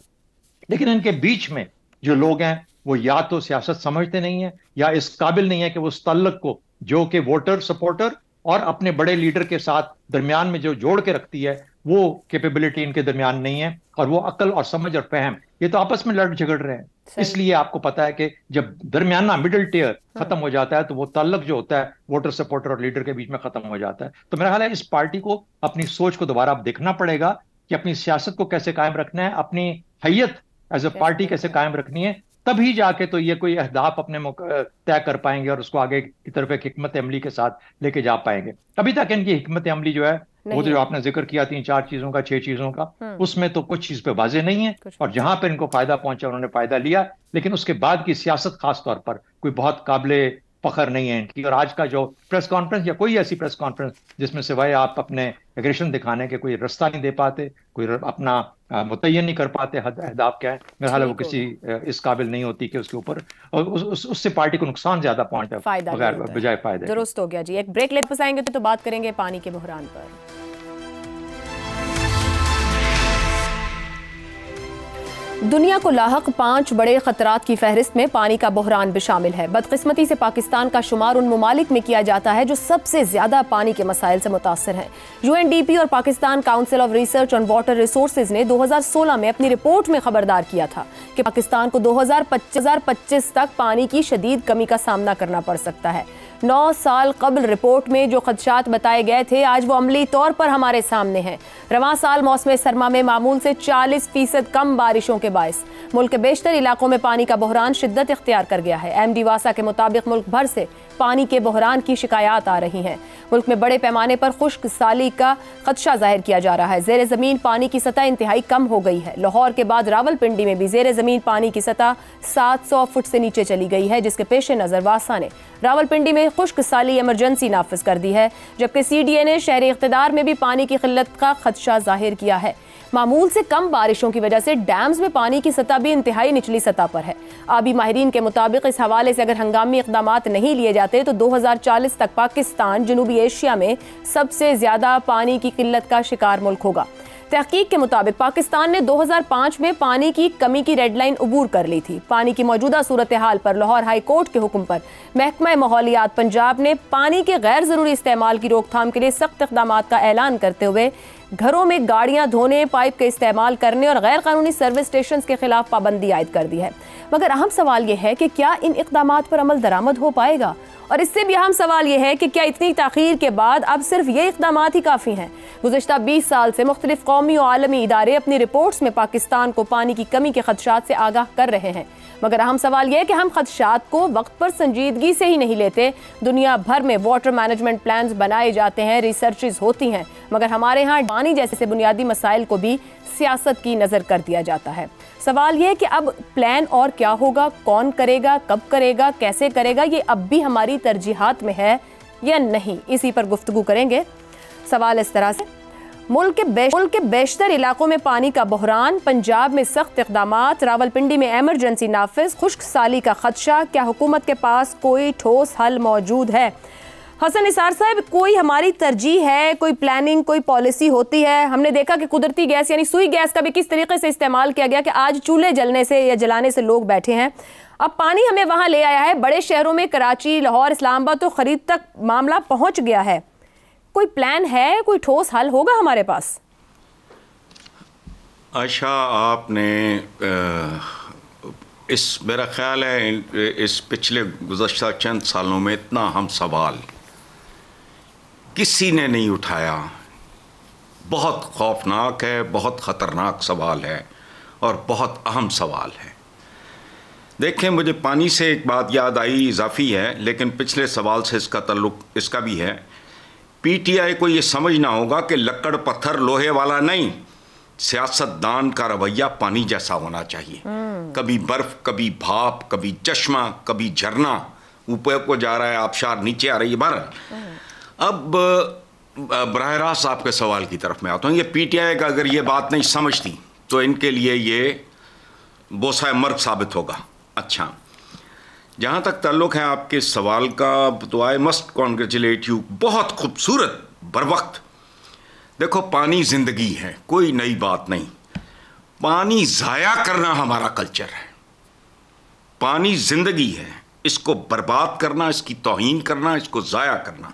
लेकिन इनके बीच में जो लोग हैं वो या तो सियासत समझते नहीं है, या इस काबिल नहीं है कि वो उस तल्लक को जो कि वोटर, सपोर्टर और अपने बड़े लीडर के साथ दरमियान में जो जोड़ के रखती है, वो कैपेबिलिटी इनके दरमियान नहीं है। और वो अक्ल और समझ और फहम, ये तो आपस में लड़ झगड़ रहे हैं। इसलिए आपको पता है कि जब दरमियाना मिडिल टियर खत्म हो जाता है, तो वो तल्लक जो होता है वोटर, सपोर्टर और लीडर के बीच में खत्म हो जाता है। तो मेरा ख्याल है इस पार्टी को अपनी सोच को दोबारा देखना पड़ेगा कि अपनी सियासत को कैसे कायम रखना है, अपनी हैयत एज ए पार्टी कैसे कायम रखनी है। तभी जाके तो ये कोई अहदाफ अपने तय कर पाएंगे और उसको आगे की तरफ एक हिकमत अमली के साथ लेके जा पाएंगे। अभी तक इनकी हिकमत अमली जो है वो जो आपने जिक्र किया 3-4 चीजों का, 6 चीजों का, उसमें तो कुछ चीज पे वाजे नहीं है, और जहां पर इनको फायदा पहुंचा उन्होंने फायदा लिया, लेकिन उसके बाद की सियासत खास तौर पर कोई बहुत काबिले फखर नहीं है इनकी। और आज का जो प्रेस कॉन्फ्रेंस या कोई ऐसी प्रेस कॉन्फ्रेंस जिसमें सिवाय आप अपने एग्रेशन दिखाने के कोई रास्ता नहीं दे पाते, कोई अपना मुतय्यन नहीं कर पाते अहदाफ क्या है, मेरा ख्याल है वो किसी इस काबिल नहीं होती कि उसके ऊपर उससे पार्टी को नुकसान ज्यादा पहुंचता है बजाय फायदे। दुरुस्त हो गया जी। एक ब्रेक लेते पाएंगे तो बात करेंगे पानी के बहरान पर। दुनिया को लाहक 5 बड़े खतरात की फहरिस्त में पानी का बहरान भी शामिल है। बदकिस्मती से पाकिस्तान का शुमार उन ममालिक में किया जाता है जो सबसे ज्यादा पानी के मसाइल से मुतासर हैं। UNDP और Pakistan council of research on water resources ने 2016 में अपनी रिपोर्ट में खबरदार किया था कि पाकिस्तान को 2025 तक पानी की शदीद कमी का सामना करना पड़ सकता है। 9 साल कबल रिपोर्ट में जो खदशात बताए गए थे, आज वो अमली तौर पर हमारे सामने हैं। रवां साल मौसम सरमा में मामूल से 40% कम बारिशों के बायस मुल्क के बेशतर इलाकों में पानी का बहरान शिद्दत इख्तियार कर गया है। MD वासा के मुताबिक मुल्क भर से पानी के बहरान की शिकायत आ रही हैं। मुल्क में बड़े पैमाने पर खुश्क साली का खदशा जाहिर किया जा रहा है। जेर जमीन पानी की सतह इंतहाई कम हो गई है। लाहौर के बाद रावलपिंडी में भी जेर जमीन पानी की सतह 700 फुट से नीचे चली गई है, जिसके पेश नजर वासा ने रावलपिंडी में खुश्क साली इमरजेंसी नाफिज कर दी है, जबकि CDA ने शहरी इख्तिदार में भी पानी की किल्लत का खदशा जाहिर किया है। मामूल से कम बारिशों की वजह से डैम्स में पानी की सतह भी इंतहाई निचली सतह पर है। आबी माहिरीन के मुताबिक इस हवाले से अगर हंगामी इक़दामात नहीं लिए जाते तो 2040 तक पाकिस्तान जनूबी एशिया में सबसे ज्यादा पानी की किल्लत का शिकार मुल्क होगा। तहकीक के मुताबिक पाकिस्तान ने 2005 में पानी की कमी की रेड लाइन अबूर कर ली थी। पानी की मौजूदा सूरत हाल पर लाहौर हाई कोर्ट के हुक्म पर महकमा माहौलियात पंजाब ने पानी के गैर जरूरी इस्तेमाल की रोकथाम के लिए सख्त इक़दामात का ऐलान करते हुए घरों में गाड़ियां धोने, पाइप के इस्तेमाल करने और गैर कानूनी सर्विस स्टेशन के खिलाफ पाबंदी आयद कर दी है। मगर अहम सवाल यह है कि क्या इन इक़दामात पर अमल दरामद हो पाएगा और इससे भी अहम सवाल यह है कि क्या इतनी ताख़ीर के बाद अब सिर्फ ये इक़दाम ही काफ़ी हैं? गुज़श्ता 20 साल से मुख्तलिफ कौमी और आलमी इदारे अपनी रिपोर्ट्स में पाकिस्तान को पानी की कमी के खदशात से आगाह कर रहे हैं, मगर अहम सवाल यह है कि हम खदशात को वक्त पर संजीदगी से ही नहीं लेते। दुनिया भर में वाटर मैनेजमेंट प्लान्स बनाए जाते हैं, रिसर्चेज होती हैं, मगर हमारे यहाँ पानी जैसे बुनियादी मसाइल को भी सियासत की नज़र कर दिया जाता है। सवाल यह है कि अब प्लान और क्या होगा, कौन करेगा, कब करेगा, कैसे करेगा, ये अब भी हमारी तरजीहात में है या नहीं, इसी पर गुफ्तगू करेंगे। सवाल इस तरह से, मुल्क के बेशतर इलाकों में पानी का बहरान, पंजाब में सख्त इक़दामात, रावलपिंडी में एमरजेंसी नाफिज, खुश्क साली का खदशा, क्या हुकूमत के पास कोई ठोस हल मौजूद है? हसन निसार साहब, कोई हमारी तरजीह है, कोई प्लानिंग, कोई पॉलिसी होती है? हमने देखा कि कुदरती गैस यानी सुई गैस का भी किस तरीके से इस्तेमाल किया गया कि आज चूल्हे जलने से या जलाने से लोग बैठे हैं। अब पानी हमें वहाँ ले आया है, बड़े शहरों में कराची, लाहौर, इस्लामाबाद तो खरीद तक मामला पहुँच गया है। कोई प्लान है, कोई ठोस हल होगा हमारे पास? आयशा, आपने इस मेरा ख्याल है इस पिछले गुज़श्ता चंद सालों में इतना अहम सवाल किसी ने नहीं उठाया। बहुत खौफनाक है, बहुत ख़तरनाक सवाल है और बहुत अहम सवाल है। देखें, मुझे पानी से एक बात याद आई, इजाफी है, लेकिन पिछले सवाल से इसका ताल्लुक इसका भी है। पीटीआई को ये समझना होगा कि लक्कड़ पत्थर लोहे वाला नहीं, सियासतदान का रवैया पानी जैसा होना चाहिए। कभी बर्फ, कभी भाप, कभी चश्मा, कभी झरना, ऊपर को जा रहा है, आबशार नीचे आ रही है। बहरहाल अब बराह रास्त आपके सवाल की तरफ मैं आता हूँ। ये पीटीआई का अगर ये बात नहीं समझती तो इनके लिए ये बोसा मर्ग साबित होगा। अच्छा, जहाँ तक ताल्लुक़ है आपके सवाल का, तो आई मस्ट कॉन्ग्रेचुलेट यू, बहुत खूबसूरत बरवक्त। देखो, पानी ज़िंदगी है, कोई नई बात नहीं। पानी ज़ाया करना हमारा कल्चर है। पानी ज़िंदगी है, इसको बर्बाद करना, इसकी तौहीन करना, इसको ज़ाया करना।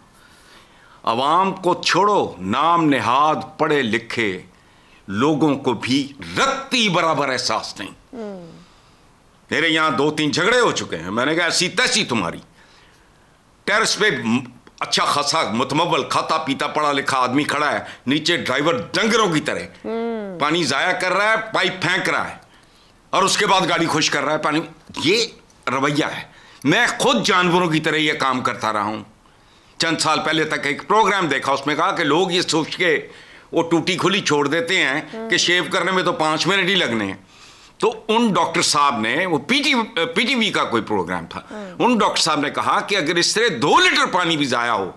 अवाम को छोड़ो, नाम नेहाद पढ़े लिखे लोगों को भी रत्ती बराबर एहसास नहीं। मेरे यहाँ 2-3 झगड़े हो चुके हैं। मैंने कहा ऐसी तैसी तुम्हारी। टेरेस पे अच्छा खासा मुतमव्वल खाता पीता पढ़ा लिखा आदमी खड़ा है, नीचे ड्राइवर डंगरों की तरह पानी जाया कर रहा है, पाइप फेंक रहा है और उसके बाद गाड़ी खुश कर रहा है पानी। ये रवैया है। मैं खुद जानवरों की तरह ये काम करता रहा हूँ। चंद साल पहले तक एक प्रोग्राम देखा, उसमें कहा कि लोग ये सोच के वो टूटी खुली छोड़ देते हैं कि शेव करने में तो 5 मिनट ही लगने हैं। तो उन डॉक्टर साहब ने, वो पीटीवी का कोई प्रोग्राम था, उन डॉक्टर साहब ने कहा कि अगर इस तरह 2 लीटर पानी भी जाया हो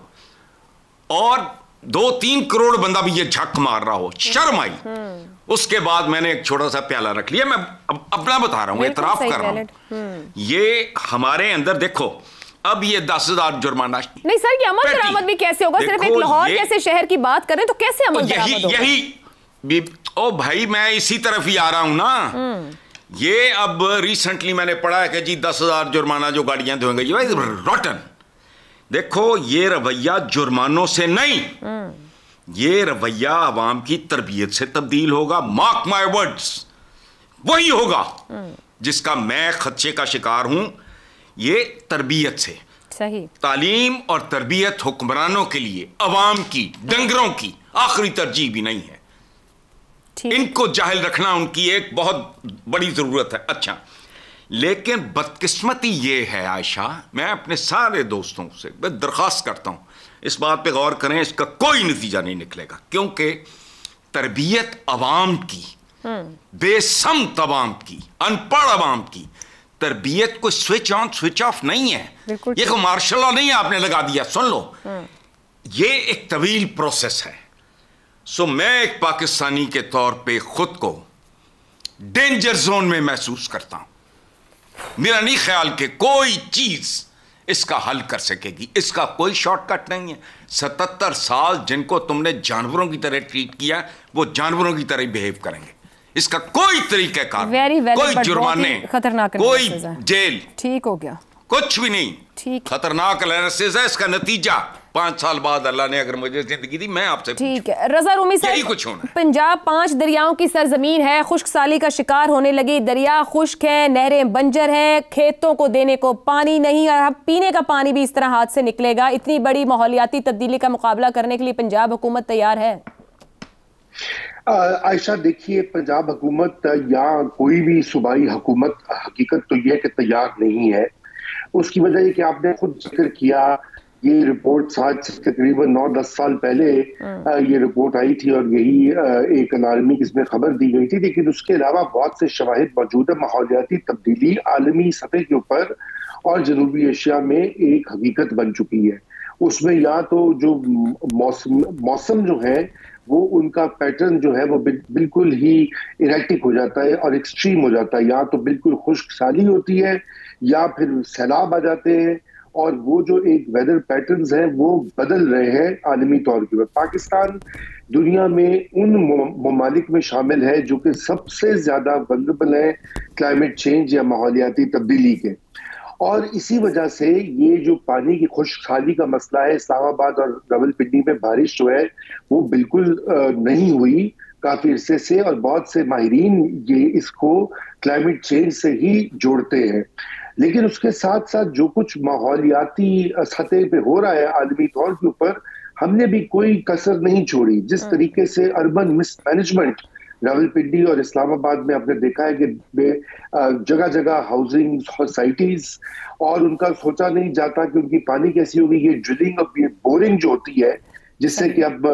और 2-3 करोड़ बंदा भी ये झक मार रहा हो, शर्म आई। उसके बाद मैंने एक छोटा सा प्याला रख लिया। मैं अपना बता रहा हूँ, एतराफ कर रहा हूँ। ये हमारे अंदर देखो, अब ये 10,000 जुर्माना नहीं सर, ये अमल दरामद भी कैसे होगा? सिर्फ एक लाहौर जैसे शहर की बात करें तो कैसे अमल दरामद होगा? यही ओ भाई, मैं इसी तरफ ही आ रहा हूं ना। ये अब रिसेंटली मैंने पढ़ा है कि जी 10,000 जुर्माना जो गाड़ियां धोएंगे, ये रॉटन। देखो, ये रवैया जुर्मानों से नहीं, ये रवैया आवाम की तरबियत से तब्दील होगा। मार्क माय वर्ड्स, वही होगा जिसका मैं खदशे का शिकार हूं। ये तरबियत से, सही तालीम और तरबियत हुक्मरानों के लिए अवाम की, डंगरों की आखिरी तरजीह भी नहीं है। इनको जाहिल रखना उनकी एक बहुत बड़ी जरूरत है। अच्छा, लेकिन बदकिस्मती ये है आयशा, मैं अपने सारे दोस्तों से दरख्वास्त करता हूं, इस बात पे गौर करें, इसका कोई नतीजा नहीं निकलेगा, क्योंकि तरबियत अवाम की, बेसमत अवाम की, अनपढ़ अवाम की तरबियत कोई स्विच ऑन स्विच ऑफ नहीं है। ये कोई मार्शल लॉ नहीं है आपने लगा दिया। सुन लो, ये एक तवील प्रोसेस है। सो मैं एक पाकिस्तानी के तौर पे खुद को डेंजर जोन में महसूस करता हूं। मेरा नहीं ख्याल कि कोई चीज इसका हल कर सकेगी। इसका कोई शॉर्टकट नहीं है। 77 साल जिनको तुमने जानवरों की तरह ट्रीट किया, वो जानवरों की तरह ही बिहेव करेंगे। इसका कोई तरीकाकार, कोई जुर्माने, खतरनाक, कोई जेल, ठीक हो गया, कुछ भी नहीं। ठीक, खतरनाक एनालिसिस है। इसका नतीजा 5 साल बाद अल्लाह ने अगर मुझे जिंदगी दी, मैं आपसे ठीक है। रजा रूमी साहब, यही कुछ होना। पंजाब 5 दरियाओं की सरजमीन है, खुश्क साली का शिकार होने लगी, दरिया खुश्क है, नहरें बंजर हैं, खेतों को देने को पानी नहीं, और अब पीने का पानी भी इस तरह हाथ से निकलेगा। इतनी बड़ी माहौलियाती तब्दीली का मुकाबला करने के लिए पंजाब हुकूमत तैयार है? आयशा, देखिए, पंजाब हुकूमत या कोई भी सूबाई हुकूमत हकीकत तो यह है कि तैयार नहीं है। उसकी वजह ये कि आपने खुद जिक्र किया, ये रिपोर्ट आज से तकरीबन 9-10 साल पहले ये रिपोर्ट आई थी और यही एक अलार्मी इसमें खबर दी गई थी। लेकिन उसके अलावा बहुत से शवाहिद मौजूद है। माहौलियाती तब्दीली आलमी सतह के ऊपर और जनूबी एशिया में एक हकीकत बन चुकी है। उसमें या तो जो मौसम जो है वो उनका पैटर्न जो है वो बिल्कुल ही इरेक्टिक हो जाता है और एक्सट्रीम हो जाता है। या तो बिल्कुल खुश्क साली होती है या फिर सैलाब आ जाते हैं, और वो जो एक वेदर पैटर्न्स हैं वो बदल रहे हैं आलमी तौर के ऊपर। पाकिस्तान दुनिया में उन ममालिक में शामिल है जो कि सबसे ज्यादा वल्नरेबल है क्लाइमेट चेंज या माहौलियाती तब्दीली के। और इसी वजह से ये जो पानी की खुशहाली का मसला है, इस्लामाबाद और रावलपिंडी में बारिश जो है वो बिल्कुल नहीं हुई काफी अरसे से, और बहुत से माहिरीन ये इसको क्लाइमेट चेंज से ही जोड़ते हैं। लेकिन उसके साथ साथ जो कुछ माहौलियाती सतह पे हो रहा है आलमी तौर के ऊपर, हमने भी कोई कसर नहीं छोड़ी। जिस तरीके से अर्बन मिसमैनेजमेंट रावलपिंडी और इस्लामाबाद में आपने देखा है कि जगह जगह हाउसिंग सोसाइटीज, और उनका सोचा नहीं जाता कि उनकी पानी कैसी होगी। ये ड्रिलिंग और बोरिंग जो होती है जिससे कि अब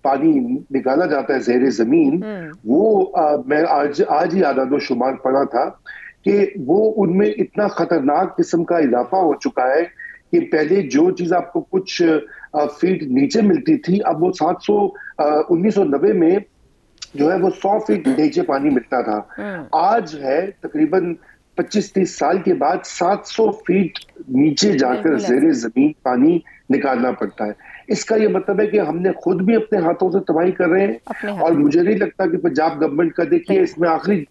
पानी निकाला जाता है ज़ेरे जमीन, वो मैं आज ही आदाद शुमार पढ़ा था कि वो उनमें इतना खतरनाक किस्म का इजाफा हो चुका है कि पहले जो चीज आपको कुछ फीट नीचे मिलती थी, अब वो 1990 में जो है वो 100 फीट नीचे पानी मिलता था। आज है तकरीबन 25-30 साल के बाद 700 फीट नीचे जाकर ज़ेरे जमीन पानी निकालना पड़ता है। इसका ये मतलब है कि हमने खुद भी अपने हाथों से तबाही कर रहे हैं। और मुझे नहीं लगता कि पंजाब गवर्नमेंट का, देखिए इसमें आखिरी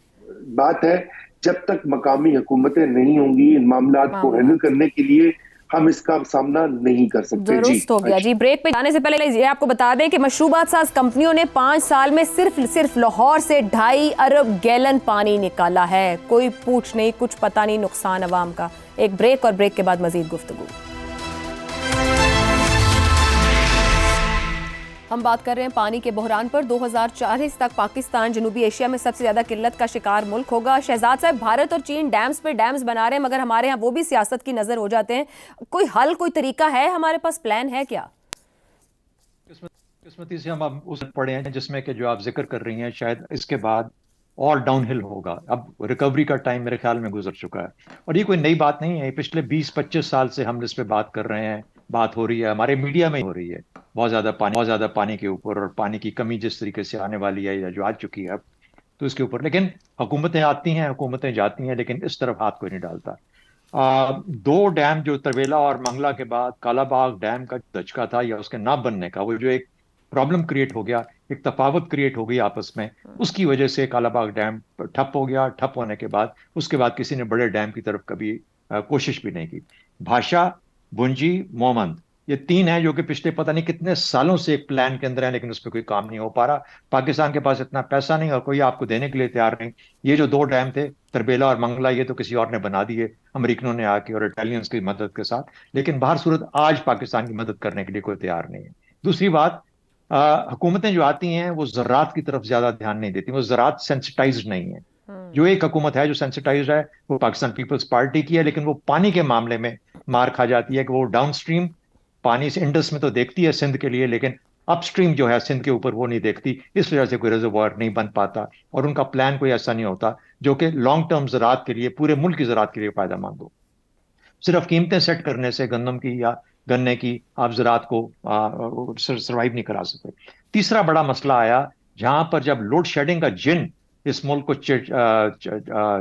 बात है, जब तक मकामी हुकूमतें नहीं होंगी इन मामलात को हैंडल करने के लिए, हम इसका सामना नहीं कर सकते। दुरुस्त हो गया जी। ब्रेक पे जाने से पहले ये आपको बता दें कि मशरूबात साज कंपनियों ने 5 साल में सिर्फ लाहौर से 2.5 अरब गैलन पानी निकाला है। कोई पूछ नहीं, कुछ पता नहीं नुकसान अवाम का। एक ब्रेक, और ब्रेक के बाद मजीद गुफ्तगू। हम बात कर रहे हैं पानी के बहरान पर। 2040 तक पाकिस्तान जनूबी एशिया में सबसे ज्यादा किल्लत का शिकार मुल्क होगा। शहजाद साहब, भारत और चीन डैम्स पे डैम्स बना रहे हैं, मगर हमारे यहाँ वो भी सियासत की नजर हो जाते हैं। कोई हल, कोई तरीका है हमारे पास, प्लान है क्या? किस्मती से हम अब उस पड़े हैं जिसमें कि जो आप जिक्र कर रही हैं, शायद इसके बाद और डाउनहिल होगा। अब रिकवरी का टाइम मेरे ख्याल में गुजर चुका है, और ये कोई नई बात नहीं है। पिछले 20-25 साल से हम इस पे बात कर रहे हैं, बात हो रही है, हमारे मीडिया में हो रही है। बहुत ज्यादा पानी के ऊपर, और पानी की कमी जिस तरीके से आने वाली है या जो आ चुकी है अब, तो इसके ऊपर। लेकिन हुकूमतें आती हैं, हुकूमतें जाती हैं, लेकिन इस तरफ हाथ कोई नहीं डालता। 2 डैम जो तरबेला और मंगला के बाद कालाबाग डैम का धचका था या उसके ना बनने का, वो जो एक प्रॉब्लम क्रिएट हो गया, एक तफावत क्रिएट हो गई आपस में, उसकी वजह से कालाबाग डैम ठप हो गया। ठप होने के बाद उसके बाद किसी ने बड़े डैम की तरफ कभी कोशिश भी नहीं की। भाषा, भुंजी, मोमंद, ये 3 हैं जो कि पिछले पता नहीं कितने सालों से एक प्लान के अंदर है, लेकिन उस पर कोई काम नहीं हो पा रहा। पाकिस्तान के पास इतना पैसा नहीं और कोई आपको देने के लिए तैयार नहीं। ये जो 2 डैम थे तरबेला और मंगला, ये तो किसी और ने बना दिए, अमेरिकनों ने आके और इटालियंस की मदद के साथ। लेकिन बाहर सूरत आज पाकिस्तान की मदद करने के लिए कोई तैयार नहीं है। दूसरी बात, हुकूमतें जो आती हैं वो ज़रात की तरफ ज्यादा ध्यान नहीं देती, वो ज़रात सेंसिटाइज नहीं है। जो एक हुकूमत है जो सेंसिटाइज है वो पाकिस्तान पीपल्स पार्टी की है, लेकिन वो पानी के मामले में मार खा जाती है कि वो डाउन स्ट्रीम पानी से इंडस में तो देखती है सिंध के लिए, लेकिन अपस्ट्रीम जो है सिंध के ऊपर वो नहीं देखती। इस वजह से कोई रिजर्वायर नहीं बन पाता, और उनका प्लान कोई ऐसा नहीं होता जो कि लॉन्ग टर्म ज़रात के लिए, पूरे मुल्क की ज़रात के लिए फायदेमंद हो। सिर्फ कीमतें सेट करने से गंदम की या गन्ने की आप ज़रात को सर्वाइव नहीं करा सकते। तीसरा बड़ा मसला आया जहां पर जब लोड शेडिंग का जिन इस मुल्क को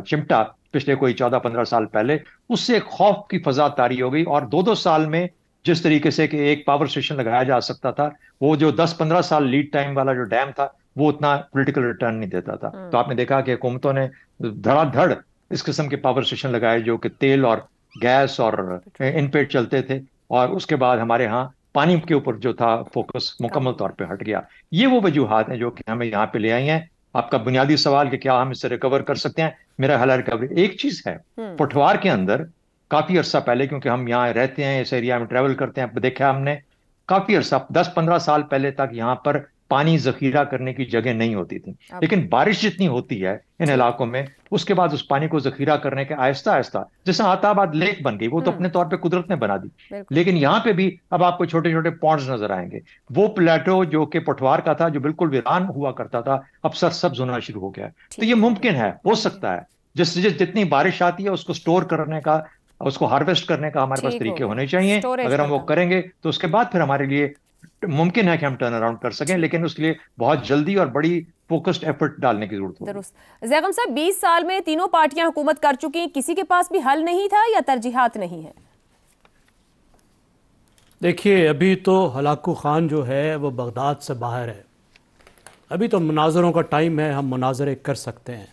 चिमटा पिछले कोई 14-15 साल पहले, उससे एक खौफ की फजा तारी हो गई। और 2-2 साल में जिस तरीके से कि एक पावर स्टेशन लगाया जा सकता था, वो जो 10-15 साल लीड टाइम वाला जो डैम था वो उतना पॉलिटिकल रिटर्न नहीं देता था। तो आपने देखा कि हुकूमतों ने धड़ाधड़ इस किस्म के पावर स्टेशन लगाए जो कि तेल और गैस और इन पे चलते थे, और उसके बाद हमारे यहाँ पानी के ऊपर जो था फोकस मुकम्मल तौर पे हट गया। ये वो वजूहात हैं जो कि हमें यहाँ पे ले आई हैं। आपका बुनियादी सवाल कि क्या हम इससे रिकवर कर सकते हैं, मेरा ख्याल है रिकवरी एक चीज है। पठवार के अंदर काफी अरसा पहले, क्योंकि हम यहाँ रहते हैं, इस एरिया में ट्रेवल करते हैं, देखा हमने काफी अरसा 10-15 साल पहले तक यहाँ पर पानी जखीरा करने की जगह नहीं होती थी, लेकिन बारिश जितनी होती है इन इलाकों में, उसके बाद उस पानी को जखीरा करने के आहिस्ता आहिस्ता, जैसे आताबाद लेक बन गई, वो तो अपने तौर पे कुदरत ने बना दी, लेकिन यहाँ पे भी अब आपको छोटे छोटे पॉन्ड्स नजर आएंगे। वो प्लेटो जो कि पठवार का था, जो बिल्कुल वीरान हुआ करता था, अब सरसब्ज होना शुरू हो गया है। तो ये मुमकिन है, हो सकता है, जितनी बारिश आती है उसको स्टोर करने का, उसको हार्वेस्ट करने का हमारे पास तरीके होने चाहिए। अगर हम वो करेंगे तो उसके बाद फिर हमारे लिए मुमकिन है कि हम टर्न अराउंड कर सकें, लेकिन उसके लिए बहुत जल्दी और बड़ी फोकस्ड एफर्ट डालने की जरूरत है। ज़ैगम साहब, 20 साल में तीनों पार्टियां हुकूमत कर चुकी हैं, किसी के पास भी हल नहीं था या तरजीहात नहीं है? देखिए, अभी तो हलाकू खान जो है वो बगदाद से बाहर है। अभी तो मुनाजरों का टाइम है, हम मुनाजरे कर सकते हैं।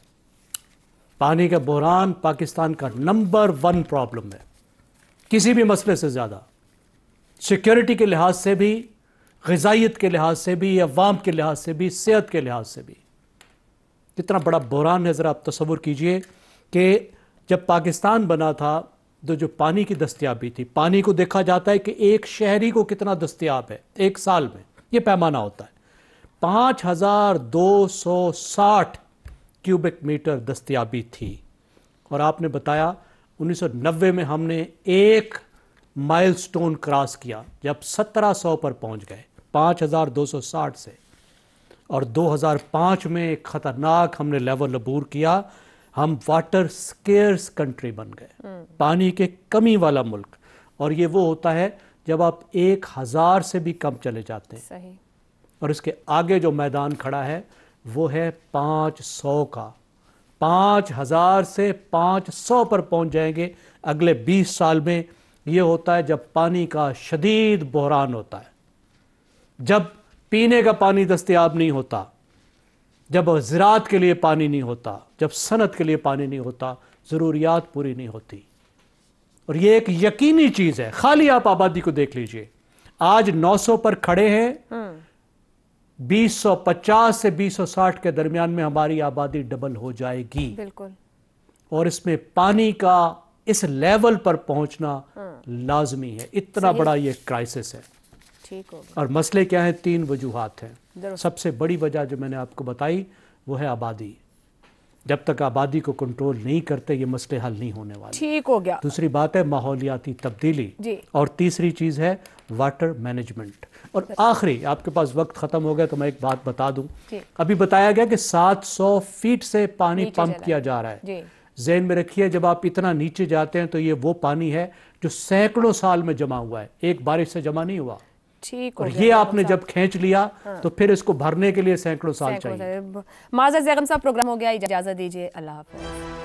पानी का बहरान पाकिस्तान का नंबर 1 प्रॉब्लम है, किसी भी मसले से ज़्यादा। सिक्योरिटी के लिहाज से भी, ग़िज़ाइयत के लिहाज से भी, अवाम के लिहाज से भी, सेहत के लिहाज से भी कितना बड़ा बहरान है। ज़रा आप तसव्वुर कीजिए कि जब पाकिस्तान बना था तो जो पानी की दस्तयाबी थी, पानी को देखा जाता है कि एक शहरी को कितना दस्तयाब है एक साल में, ये पैमाना होता है। 5260 क्यूबिक मीटर दस्तयाबी थी, और आपने बताया 1990 में हमने एक माइलस्टोन क्रॉस किया जब 1700 पर पहुंच गए 5260 से, और 2005 में एक खतरनाक हमने लेवल अबूर किया, हम वाटर स्केर्स कंट्री बन गए, पानी के कमी वाला मुल्क। और ये वो होता है जब आप 1000 से भी कम चले जाते हैं। सही। और इसके आगे जो मैदान खड़ा है वो है 500 का। 5000 से 500 पर पहुंच जाएंगे अगले 20 साल में। ये होता है जब पानी का शदीद बहरान होता है, जब पीने का पानी दस्तयाब नहीं होता, जब ज़राअत के लिए पानी नहीं होता, जब सनत के लिए पानी नहीं होता, ज़रूरियात पूरी नहीं होती। और ये एक यकीनी चीज़ है। खाली आप आबादी को देख लीजिए, आज 900 पर खड़े हैं, 2050 से 2060 के दरमियान में हमारी आबादी डबल हो जाएगी। बिल्कुल। और इसमें पानी का इस लेवल पर पहुंचना लाजमी है। इतना बड़ा ये क्राइसिस है। ठीक हो। और मसले क्या हैं? 3 वजूहात हैं। सबसे बड़ी वजह जो मैंने आपको बताई वो है आबादी। जब तक आबादी को कंट्रोल नहीं करते ये मसले हल नहीं होने वाले। ठीक हो गया। दूसरी बात है माहौलियाती तब्दीली जी। और तीसरी चीज़ है वाटर मैनेजमेंट। और आखिरी, आपके पास वक्त ख़त्म हो गया तो मैं एक बात बता दूं, अभी बताया गया कि 700 फीट से पानी पंप किया जा रहा है। ज़हन में रखिए, जब आप इतना नीचे जाते हैं तो ये वो पानी है जो सैकड़ों साल में जमा हुआ है, एक बारिश से जमा नहीं हुआ। ठीक। और ये आपने जब खींच लिया तो फिर इसको भरने के लिए सैकड़ों साल चाहिए। माज़र ज़ैगम साहब, प्रोग्राम हो गया, इजाज़त दीजिए, अल्लाह हाफ़िज़।